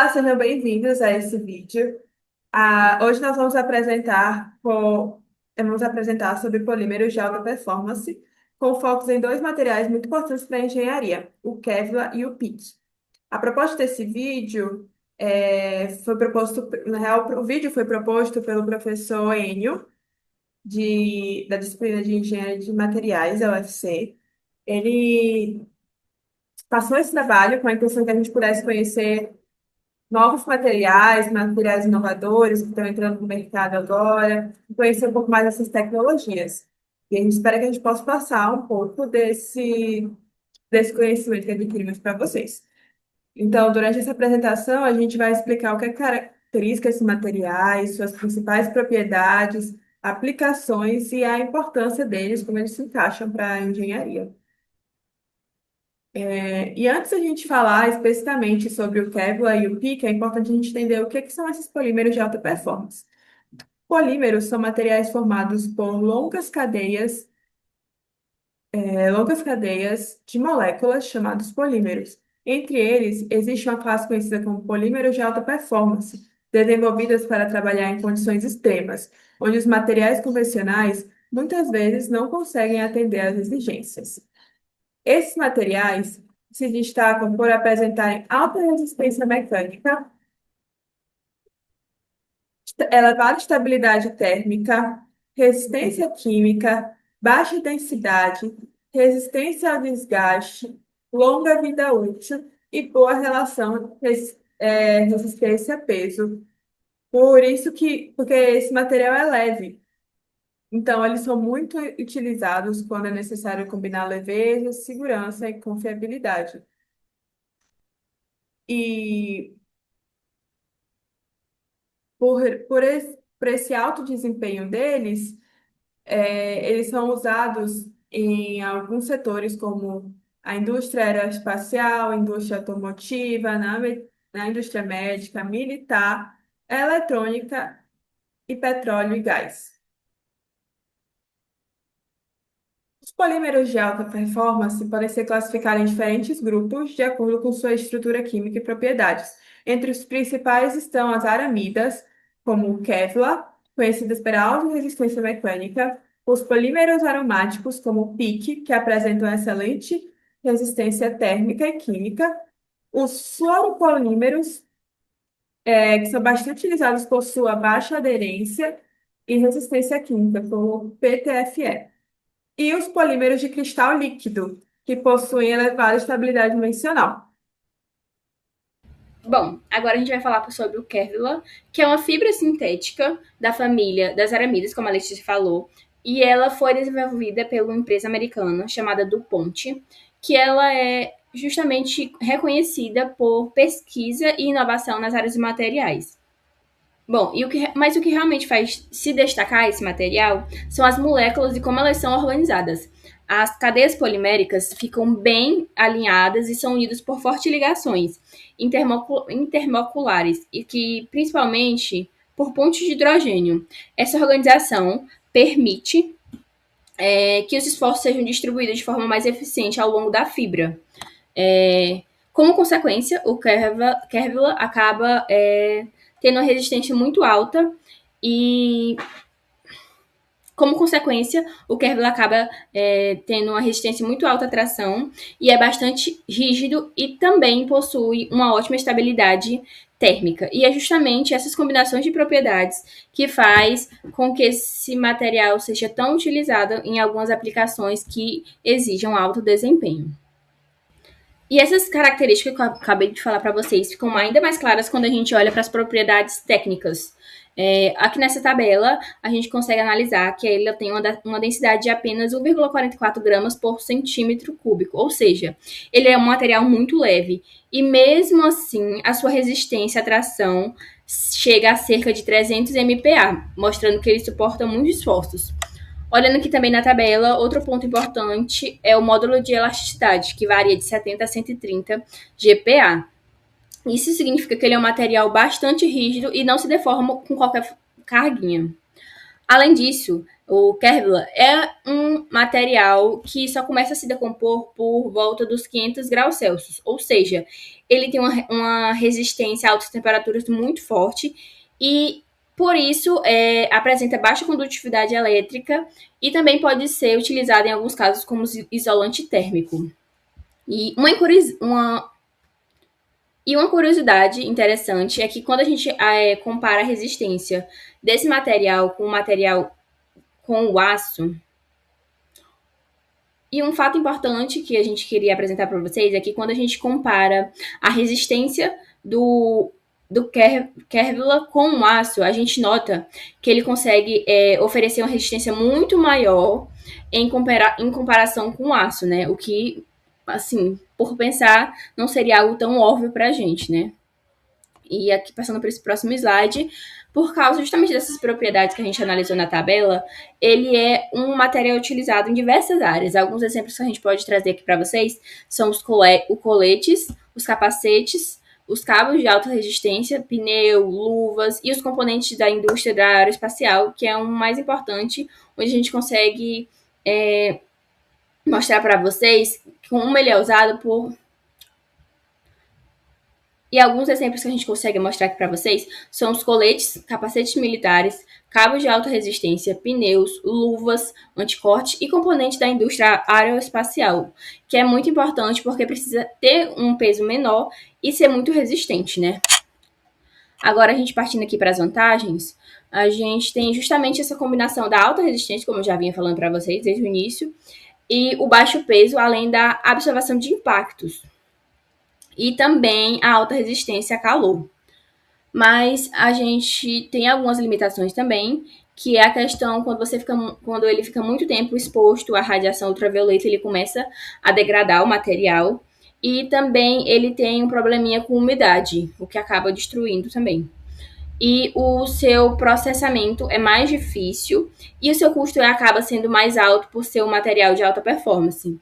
Olá, sejam bem-vindos a esse vídeo. Hoje nós vamos apresentar sobre polímeros de alta performance, com focos em dois materiais muito importantes para a engenharia, o Kevlar e o PIC. A proposta desse vídeo foi proposto, na real, o vídeo foi proposto pelo professor Enio, da disciplina de Engenharia de Materiais, da UFC. Ele passou esse trabalho com a intenção que a gente pudesse conhecer novos materiais, materiais inovadores que estão entrando no mercado agora, e conhecer um pouco mais dessas tecnologias. E a gente espera que a gente possa passar um pouco desse conhecimento que adquirimos para vocês. Então, durante essa apresentação, a gente vai explicar o que é característica desses materiais, suas principais propriedades, aplicações e a importância deles, como eles se encaixam para a engenharia. E antes da gente falar especificamente sobre o Kevlar e o PIC, é importante a gente entender o que são esses polímeros de alta performance. Polímeros são materiais formados por longas cadeias de moléculas chamados polímeros. Entre eles, existe uma classe conhecida como polímeros de alta performance, desenvolvidas para trabalhar em condições extremas, onde os materiais convencionais muitas vezes não conseguem atender às exigências. Esses materiais se destacam por apresentarem alta resistência mecânica, elevada estabilidade térmica, resistência química, baixa densidade, resistência ao desgaste, longa vida útil e boa relação resistência-peso. Porque esse material é leve. Então, eles são muito utilizados quando é necessário combinar leveza, segurança e confiabilidade. E por esse alto desempenho deles, eles são usados em alguns setores, como a indústria aeroespacial, indústria automotiva, na indústria médica, militar, eletrônica e petróleo e gás. Os polímeros de alta performance podem ser classificados em diferentes grupos de acordo com sua estrutura química e propriedades. Entre os principais estão as aramidas, como o Kevlar, conhecidas pela alta resistência mecânica, os polímeros aromáticos, como o PIC, que apresentam excelente resistência térmica e química, os fluoropolímeros, que são bastante utilizados por sua baixa aderência e resistência química, como o PTFE e os polímeros de cristal líquido, que possuem elevada estabilidade dimensional. Bom, agora a gente vai falar sobre o Kevlar, que é uma fibra sintética da família das aramidas, como a Letícia falou, e ela foi desenvolvida por uma empresa americana chamada DuPont, que ela é justamente reconhecida por pesquisa e inovação nas áreas de materiais. Bom, mas o que realmente faz se destacar esse material são as moléculas e como elas são organizadas. As cadeias poliméricas ficam bem alinhadas e são unidas por fortes ligações intermoleculares e que, principalmente, por pontos de hidrogênio. Essa organização permite que os esforços sejam distribuídos de forma mais eficiente ao longo da fibra. Como consequência, o Kevlar acaba tendo uma resistência muito alta e, como consequência, o Kevlar acaba tendo uma resistência muito alta à tração e é bastante rígido e também possui uma ótima estabilidade térmica. E é justamente essas combinações de propriedades que faz com que esse material seja tão utilizado em algumas aplicações que exijam alto desempenho. E essas características que eu acabei de falar para vocês ficam ainda mais claras quando a gente olha para as propriedades técnicas. Aqui nessa tabela, a gente consegue analisar que ela tem uma densidade de apenas 1,44 gramas por centímetro cúbico, ou seja, ele é um material muito leve. E mesmo assim, a sua resistência à tração chega a cerca de 300 MPa, mostrando que ele suporta muitos esforços. Olhando aqui também na tabela, outro ponto importante é o módulo de elasticidade, que varia de 70 a 130 GPa. Isso significa que ele é um material bastante rígido e não se deforma com qualquer carguinha. Além disso, o Kevlar é um material que só começa a se decompor por volta dos 500 graus Celsius, ou seja, ele tem uma resistência a altas temperaturas muito forte e, por isso, apresenta baixa condutividade elétrica e também pode ser utilizado em alguns casos como isolante térmico. E uma curiosidade interessante é que quando a gente compara a resistência desse material com o material com o aço, e um fato importante que a gente queria apresentar para vocês é que quando a gente compara a resistência do Kevlar com o aço, a gente nota que ele consegue oferecer uma resistência muito maior em comparação com o aço, né? O que, assim, por pensar, não seria algo tão óbvio para a gente, né? E aqui, passando para esse próximo slide, por causa justamente dessas propriedades que a gente analisou na tabela, ele é um material utilizado em diversas áreas. Alguns exemplos que a gente pode trazer aqui para vocês são os coletes, os capacetes, os cabos de alta resistência, pneu, luvas e os componentes da indústria da aeroespacial, que é o mais importante, onde a gente consegue mostrar para vocês como ele é usado por. E alguns exemplos que a gente consegue mostrar aqui para vocês são os coletes, capacetes militares, cabos de alta resistência, pneus, luvas, anticorte e componentes da indústria aeroespacial, que é muito importante porque precisa ter um peso menor e ser muito resistente, né? Agora, a gente partindo aqui para as vantagens, a gente tem justamente essa combinação da alta resistência, como eu já vinha falando para vocês desde o início, e o baixo peso, além da absorção de impactos e também a alta resistência a calor. Mas a gente tem algumas limitações também, que é a questão quando ele fica muito tempo exposto à radiação ultravioleta, ele começa a degradar o material. E também ele tem um probleminha com umidade, o que acaba destruindo também. E o seu processamento é mais difícil e o seu custo acaba sendo mais alto por ser um material de alta performance.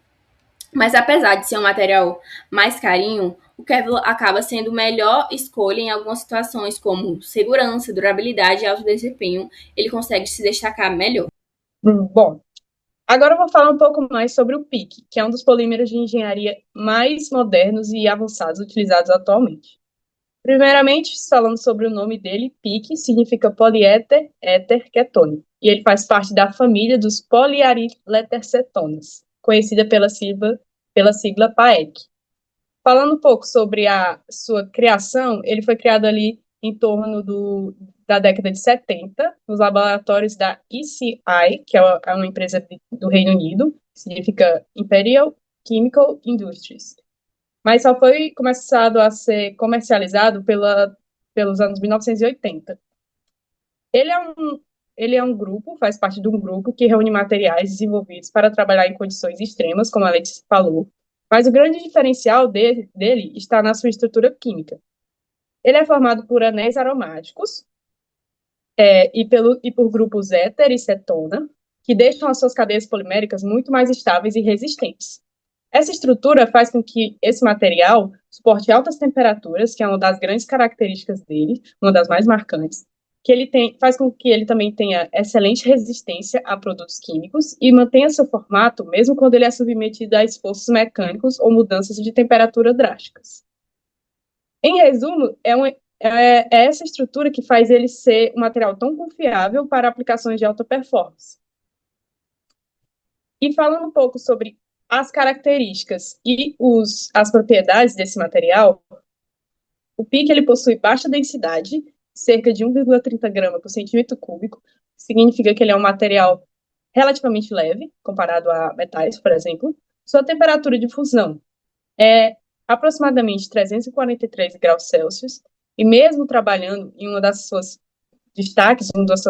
Mas apesar de ser um material mais carinho, o Kevlar acaba sendo melhor escolha em algumas situações, como segurança, durabilidade e alto desempenho. Ele consegue se destacar melhor. Bom, agora eu vou falar um pouco mais sobre o PIC, que é um dos polímeros de engenharia mais modernos e avançados utilizados atualmente. Primeiramente, falando sobre o nome dele, PIC significa poliéter éter ketônico, e ele faz parte da família dos poliariletercetonas, conhecida pela sigla PAEC. Falando um pouco sobre a sua criação, ele foi criado ali em torno da década de 70, nos laboratórios da ECI, que é uma empresa do Reino Unido, significa Imperial Chemical Industries. Mas só foi começado a ser comercializado pelos anos 1980. Ele é um grupo, faz parte de um grupo que reúne materiais desenvolvidos para trabalhar em condições extremas, como a Letícia falou, mas o grande diferencial dele está na sua estrutura química. Ele é formado por anéis aromáticos e por grupos éter e cetona, que deixam as suas cadeias poliméricas muito mais estáveis e resistentes. Essa estrutura faz com que esse material suporte altas temperaturas, que é uma das grandes características dele, uma das mais marcantes, faz com que ele também tenha excelente resistência a produtos químicos e mantenha seu formato mesmo quando ele é submetido a esforços mecânicos ou mudanças de temperatura drásticas. Em resumo, é essa estrutura que faz ele ser um material tão confiável para aplicações de alta performance. E falando um pouco sobre as características e as propriedades desse material, o PIC ele possui baixa densidade, cerca de 1,30 gramas por centímetro cúbico, significa que ele é um material relativamente leve, comparado a metais, por exemplo. Sua temperatura de fusão é aproximadamente 343 graus Celsius, e mesmo trabalhando em uma das suas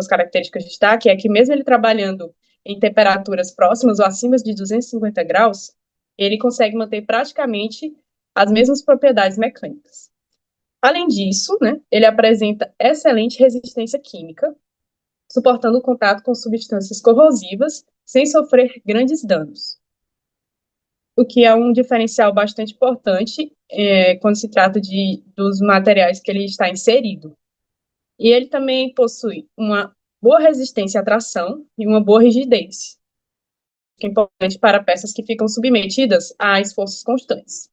características de destaque, é que mesmo ele trabalhando em temperaturas próximas ou acima de 250 graus, ele consegue manter praticamente as mesmas propriedades mecânicas. Além disso, né, ele apresenta excelente resistência química, suportando o contato com substâncias corrosivas sem sofrer grandes danos, o que é um diferencial bastante importante quando se trata dos materiais que ele está inserido. E ele também possui uma boa resistência à tração e uma boa rigidez, que é importante para peças que ficam submetidas a esforços constantes.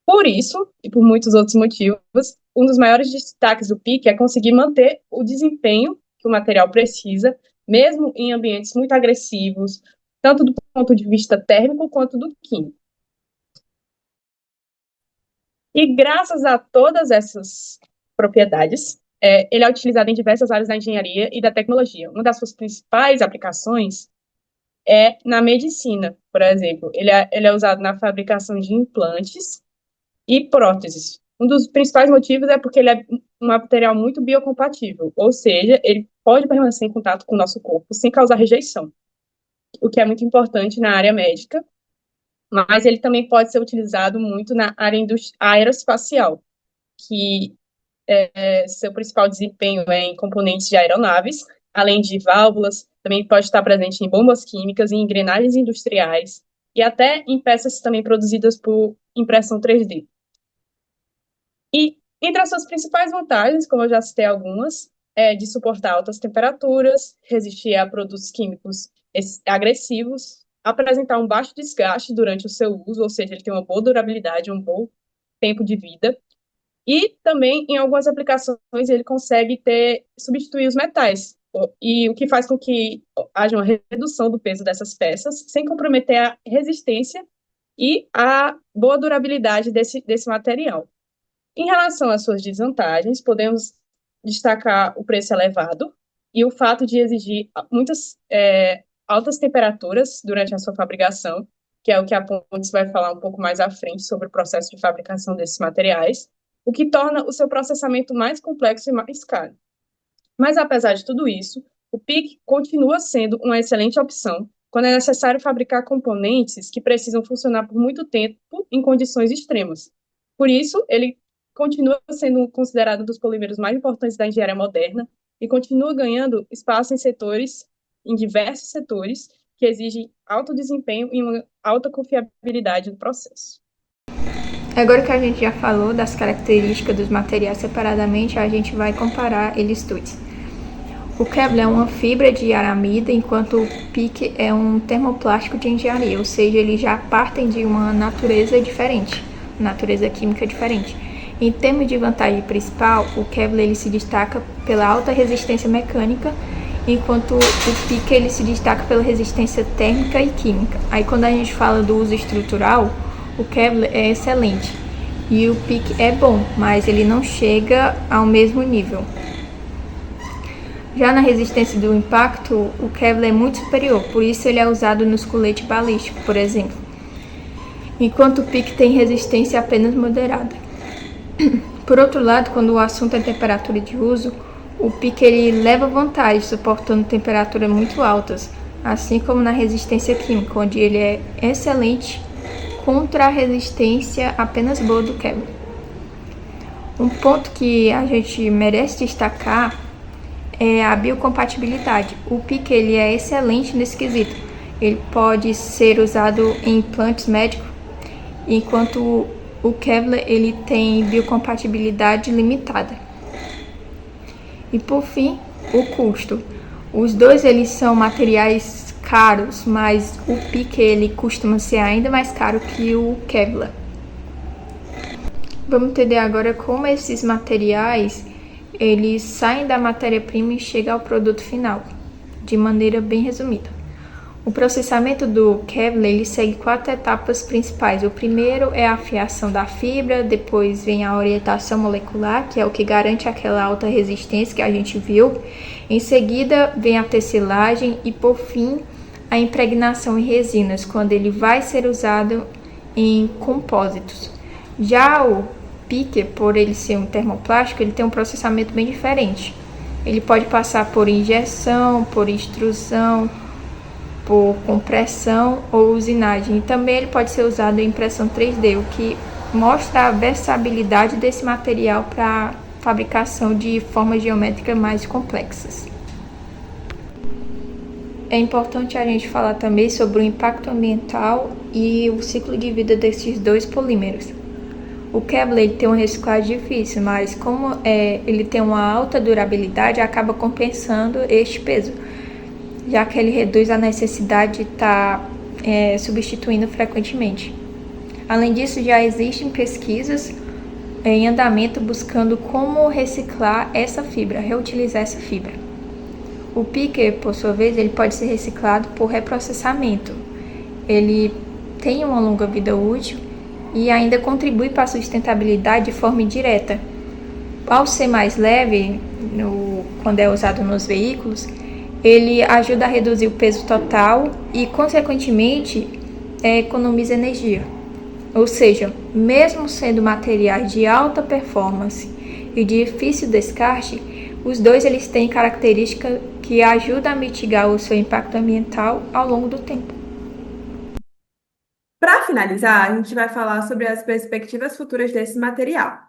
Por isso, e por muitos outros motivos, um dos maiores destaques do PIC é conseguir manter o desempenho que o material precisa, mesmo em ambientes muito agressivos, tanto do ponto de vista térmico quanto do químico. E graças a todas essas propriedades, ele é utilizado em diversas áreas da engenharia e da tecnologia. Uma das suas principais aplicações é na medicina, por exemplo. Ele é usado na fabricação de implantes e próteses. Um dos principais motivos é porque ele é um material muito biocompatível, ou seja, ele pode permanecer em contato com o nosso corpo sem causar rejeição, o que é muito importante na área médica, mas ele também pode ser utilizado muito na área aeroespacial, que seu principal desempenho é em componentes de aeronaves, além de válvulas, também pode estar presente em bombas químicas, em engrenagens industriais e até em peças também produzidas por impressão 3D. E entre as suas principais vantagens, como eu já citei algumas, é de suportar altas temperaturas, resistir a produtos químicos agressivos, apresentar um baixo desgaste durante o seu uso, ou seja, ele tem uma boa durabilidade, um bom tempo de vida. E também, em algumas aplicações, ele consegue substituir os metais, e o que faz com que haja uma redução do peso dessas peças, sem comprometer a resistência e a boa durabilidade desse material. Em relação às suas desvantagens, podemos destacar o preço elevado e o fato de exigir muitas altas temperaturas durante a sua fabricação, que é o que a Pontes vai falar um pouco mais à frente sobre o processo de fabricação desses materiais, o que torna o seu processamento mais complexo e mais caro. Mas, apesar de tudo isso, o PIC continua sendo uma excelente opção quando é necessário fabricar componentes que precisam funcionar por muito tempo em condições extremas. Por isso, ele continua sendo considerado um dos polímeros mais importantes da engenharia moderna e continua ganhando espaço em diversos setores, que exigem alto desempenho e uma alta confiabilidade no processo. Agora que a gente já falou das características dos materiais separadamente, a gente vai comparar eles dois. O Kevlar é uma fibra de aramida, enquanto o PIC é um termoplástico de engenharia, ou seja, eles já partem de uma natureza diferente, natureza química diferente. Em termos de vantagem principal, o Kevlar ele se destaca pela alta resistência mecânica, enquanto o PIC ele se destaca pela resistência térmica e química. Aí quando a gente fala do uso estrutural, o Kevlar é excelente e o PIC é bom, mas ele não chega ao mesmo nível. Já na resistência do impacto, o Kevlar é muito superior, por isso ele é usado nos coletes balísticos, por exemplo, enquanto o PIC tem resistência apenas moderada. Por outro lado, quando o assunto é temperatura de uso, o PIC ele leva vantagem suportando temperaturas muito altas, assim como na resistência química, onde ele é excelente contra a resistência apenas boa do Kevlar. Um ponto que a gente merece destacar é a biocompatibilidade. O PIC ele é excelente nesse quesito. Ele pode ser usado em implantes médicos, enquanto o Kevlar ele tem biocompatibilidade limitada. E por fim, o custo. Os dois eles são materiais caros, mas o PIC ele costuma ser ainda mais caro que o Kevlar. Vamos entender agora como esses materiais eles saem da matéria-prima e chegam ao produto final, de maneira bem resumida. O processamento do Kevlar ele segue 4 etapas principais. O primeiro é a afiação da fibra, depois vem a orientação molecular, que é o que garante aquela alta resistência que a gente viu. Em seguida vem a tecelagem e, por fim, a impregnação em resinas, quando ele vai ser usado em compósitos. Já o PIC, por ele ser um termoplástico, ele tem um processamento bem diferente. Ele pode passar por injeção, por extrusão, por compressão ou usinagem. E também ele pode ser usado em impressão 3D, o que mostra a versatilidade desse material para fabricação de formas geométricas mais complexas. É importante a gente falar também sobre o impacto ambiental e o ciclo de vida desses dois polímeros. O Kevlar ele tem uma reciclagem difícil, mas como ele tem uma alta durabilidade, acaba compensando este peso, já que ele reduz a necessidade de estar substituindo frequentemente. Além disso, já existem pesquisas em andamento buscando como reciclar essa fibra, reutilizar essa fibra. O pique, por sua vez, ele pode ser reciclado por reprocessamento. Ele tem uma longa vida útil e ainda contribui para a sustentabilidade de forma indireta. Ao ser mais leve, quando é usado nos veículos, ele ajuda a reduzir o peso total e, consequentemente, economiza energia. Ou seja, mesmo sendo materiais de alta performance e de difícil descarte, os dois eles têm características que ajudam a mitigar o seu impacto ambiental ao longo do tempo. Para finalizar, a gente vai falar sobre as perspectivas futuras desse material.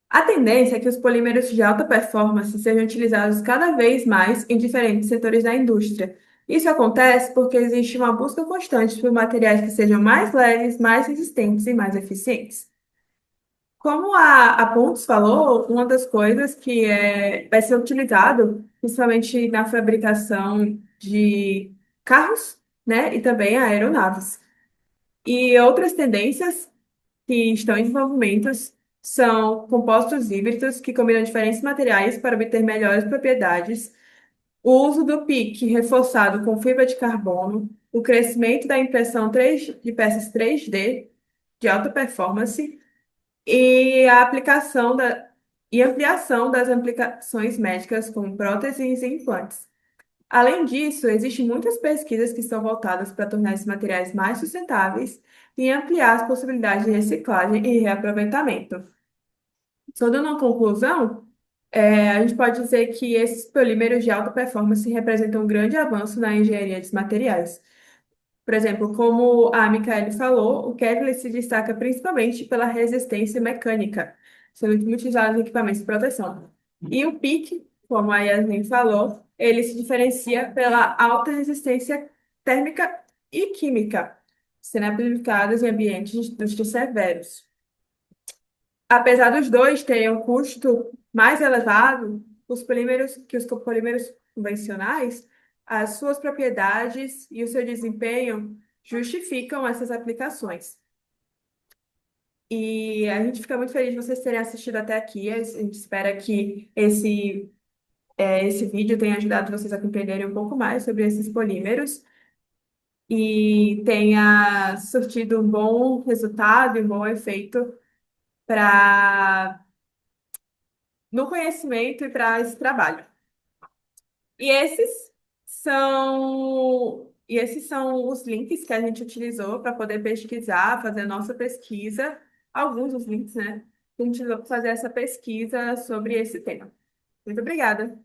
A tendência é que os polímeros de alta performance sejam utilizados cada vez mais em diferentes setores da indústria. Isso acontece porque existe uma busca constante por materiais que sejam mais leves, mais resistentes e mais eficientes. Como a Pontes falou, uma das coisas que vai ser utilizado, principalmente na fabricação de carros, né, e também aeronaves. E outras tendências que estão em desenvolvimento são compostos híbridos que combinam diferentes materiais para obter melhores propriedades, o uso do PIC reforçado com fibra de carbono, o crescimento da impressão de peças 3D de alta performance e a aplicação e ampliação das aplicações médicas como próteses e implantes. Além disso, existem muitas pesquisas que estão voltadas para tornar esses materiais mais sustentáveis e ampliar as possibilidades de reciclagem e reaproveitamento. Só dando uma conclusão, a gente pode dizer que esses polímeros de alta performance representam um grande avanço na engenharia dos materiais. Por exemplo, como a Micaele falou, o Kevlar se destaca principalmente pela resistência mecânica, sendo muito utilizado em equipamentos de proteção. E o PIC, como a Yasmin falou, ele se diferencia pela alta resistência térmica e química, sendo aplicados em ambientes de indústria severos. Apesar dos dois terem um custo mais elevado, os polímeros convencionais, as suas propriedades e o seu desempenho justificam essas aplicações. E a gente fica muito feliz de vocês terem assistido até aqui. A gente espera que esse vídeo tenha ajudado vocês a compreenderem um pouco mais sobre esses polímeros e tenha surtido um bom resultado e um bom efeito no conhecimento e para esse trabalho. E esses são os links que a gente utilizou para poder pesquisar, fazer a nossa pesquisa, alguns dos links, né? Que a gente utilizou para fazer essa pesquisa sobre esse tema. Muito obrigada.